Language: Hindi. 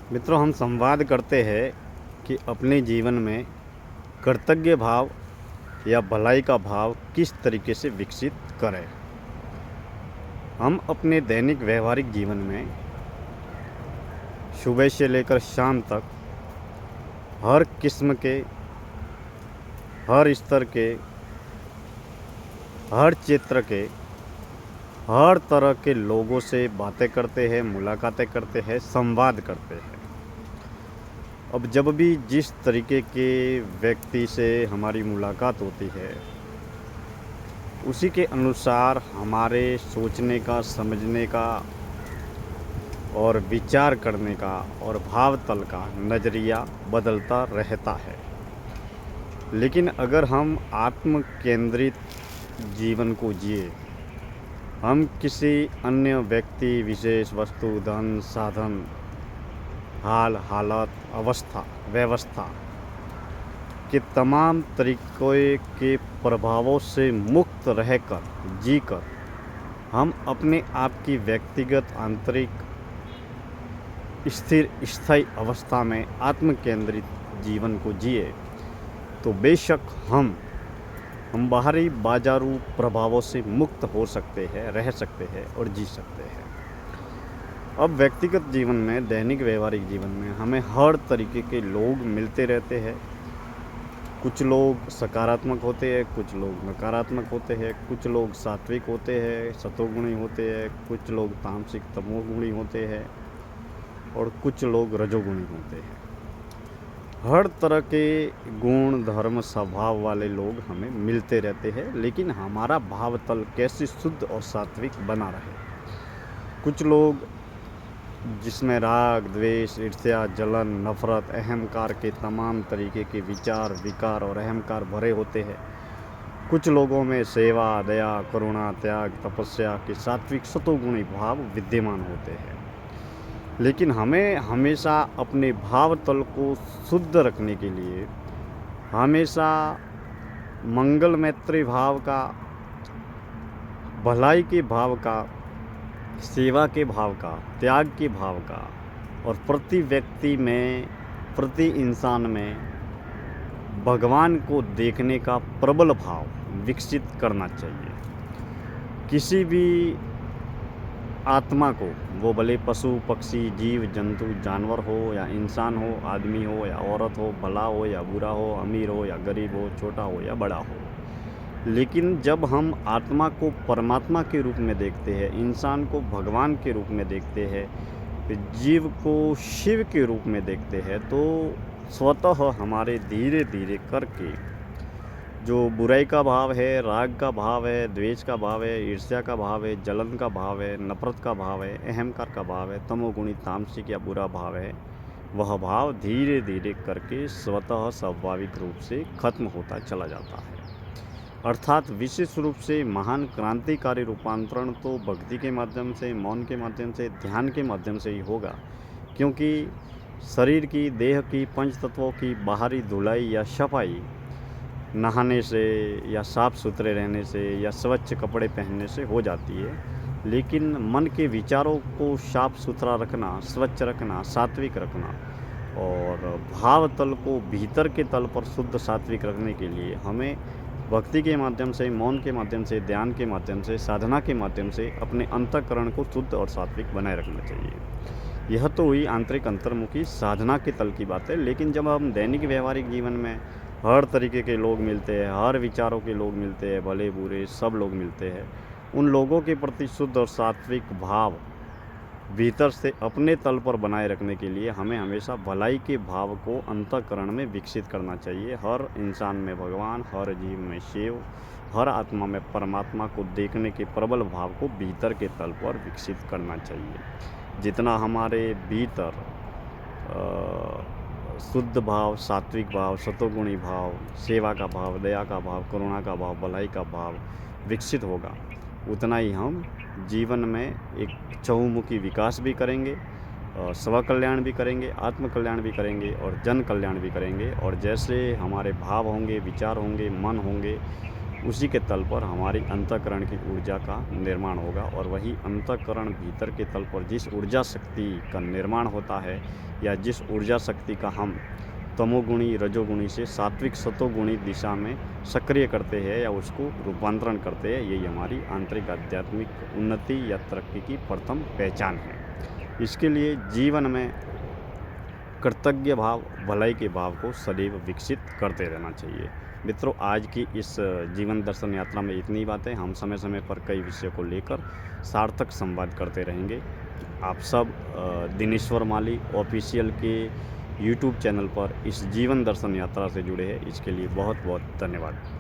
मित्रों, हम संवाद करते हैं कि अपने जीवन में कर्तव्य भाव या भलाई का भाव किस तरीके से विकसित करें। हम अपने दैनिक व्यवहारिक जीवन में सुबह से लेकर शाम तक हर किस्म के, हर स्तर के, हर क्षेत्र के, हर तरह के लोगों से बातें करते हैं, मुलाकातें करते हैं, संवाद करते हैं। अब जब भी जिस तरीके के व्यक्ति से हमारी मुलाकात होती है, उसी के अनुसार हमारे सोचने का, समझने का और विचार करने का और भाव तल का नज़रिया बदलता रहता है। लेकिन अगर हम आत्म केंद्रित जीवन को जिए, हम किसी अन्य व्यक्ति, विशेष, वस्तु, धन, साधन, हाल, हालत, अवस्था, व्यवस्था के तमाम तरीक़े के प्रभावों से मुक्त रहकर जीकर हम अपने आप की व्यक्तिगत, आंतरिक, स्थिर, स्थायी अवस्था में आत्म केंद्रित जीवन को जिए, तो बेशक हम बाहरी बाजारू प्रभावों से मुक्त हो सकते हैं, रह सकते हैं और जी सकते हैं। अब व्यक्तिगत जीवन में, दैनिक व्यवहारिक जीवन में हमें हर तरीके के लोग मिलते रहते हैं। कुछ लोग सकारात्मक होते हैं, कुछ लोग नकारात्मक होते हैं, कुछ लोग सात्विक होते हैं, सतोगुणी होते हैं, कुछ लोग तामसिक, तमोगुणी होते हैं और कुछ लोग रजोगुणी होते हैं। हर तरह के गुण, धर्म, स्वभाव वाले लोग हमें मिलते रहते हैं, लेकिन हमारा भाव तल कैसे शुद्ध और सात्विक बना रहे। कुछ लोग जिसमें राग, द्वेष, ईर्ष्या, जलन, नफरत, अहंकार के तमाम तरीके के विचार, विकार और अहंकार भरे होते हैं। कुछ लोगों में सेवा, दया, करुणा, त्याग, तपस्या के सात्विक सतोगुणी भाव विद्यमान होते हैं। लेकिन हमें हमेशा अपने भाव तल को शुद्ध रखने के लिए हमेशा मंगल मैत्री भाव का, भलाई के भाव का, सेवा के भाव का, त्याग के भाव का और प्रति व्यक्ति में, प्रति इंसान में भगवान को देखने का प्रबल भाव विकसित करना चाहिए। किसी भी आत्मा को, वो भले पशु, पक्षी, जीव, जंतु, जानवर हो या इंसान हो, आदमी हो या औरत हो, भला हो या बुरा हो, अमीर हो या गरीब हो, छोटा हो या बड़ा हो, लेकिन जब हम आत्मा को परमात्मा के रूप में देखते हैं, इंसान को भगवान के रूप में देखते हैं, जीव को शिव के रूप में देखते हैं, तो स्वतः हमारे धीरे धीरे करके जो बुराई का भाव है, राग का भाव है, द्वेष का भाव है, ईर्ष्या का भाव है, जलन का भाव है, नफरत का भाव है, अहंकार का भाव है, तमोगुणी, तामसिक या बुरा भाव है, वह भाव धीरे धीरे करके स्वतः स्वाभाविक रूप से खत्म होता चला जाता है। अर्थात विशेष रूप से महान क्रांतिकारी रूपांतरण तो भक्ति के माध्यम से, मौन के माध्यम से, ध्यान के माध्यम से ही होगा, क्योंकि शरीर की, देह की, पंच तत्वों की बाहरी धुलाई या सफाई नहाने से या साफ़ सुथरे रहने से या स्वच्छ कपड़े पहनने से हो जाती है, लेकिन मन के विचारों को साफ़ सुथरा रखना, स्वच्छ रखना, सात्विक रखना और भाव तल को भीतर के तल पर शुद्ध सात्विक रखने के लिए हमें भक्ति के माध्यम से, मौन के माध्यम से, ध्यान के माध्यम से, साधना के माध्यम से अपने अंतःकरण को शुद्ध और सात्विक बनाए रखना चाहिए। यह तो हुई आंतरिक अंतर्मुखी साधना के तल की बात है। लेकिन जब हम दैनिक व्यवहारिक जीवन में हर तरीके के लोग मिलते हैं, हर विचारों के लोग मिलते हैं, भले बुरे सब लोग मिलते हैं, उन लोगों के प्रति शुद्ध और सात्विक भाव भीतर से अपने तल पर बनाए रखने के लिए हमें हमेशा भलाई के भाव को अंतःकरण में विकसित करना चाहिए। हर इंसान में भगवान, हर जीव में शिव, हर आत्मा में परमात्मा को देखने के प्रबल भाव को भीतर के तल पर विकसित करना चाहिए। जितना हमारे भीतर शुद्ध भाव, सात्विक भाव, सतोगुणी भाव, सेवा का भाव, दया का भाव, करुणा का भाव, भलाई का भाव विकसित होगा, उतना ही हम जीवन में एक चहुमुखी विकास भी करेंगे, स्व कल्याण भी करेंगे, आत्म कल्याण भी करेंगे और जन कल्याण भी करेंगे। और जैसे हमारे भाव होंगे, विचार होंगे, मन होंगे, उसी के तल पर हमारी अंतःकरण की ऊर्जा का निर्माण होगा, और वही अंतःकरण भीतर के तल पर जिस ऊर्जा शक्ति का निर्माण होता है, या जिस ऊर्जा शक्ति का हम तमोगुणी रजोगुणी से सात्विक सतोगुणी दिशा में सक्रिय करते हैं या उसको रूपांतरण करते हैं, यही हमारी आंतरिक आध्यात्मिक उन्नति या तरक्की की प्रथम पहचान है। इसके लिए जीवन में कृतज्ञ भाव, भलाई के भाव को सदैव विकसित करते रहना चाहिए। मित्रों, आज की इस जीवन दर्शन यात्रा में इतनी बातें। हम समय समय पर कई विषयों को लेकर सार्थक संवाद करते रहेंगे। आप सब दिनेश्वर माली ऑफिशियल के यूट्यूब चैनल पर इस जीवन दर्शन यात्रा से जुड़े हैं, इसके लिए बहुत बहुत धन्यवाद।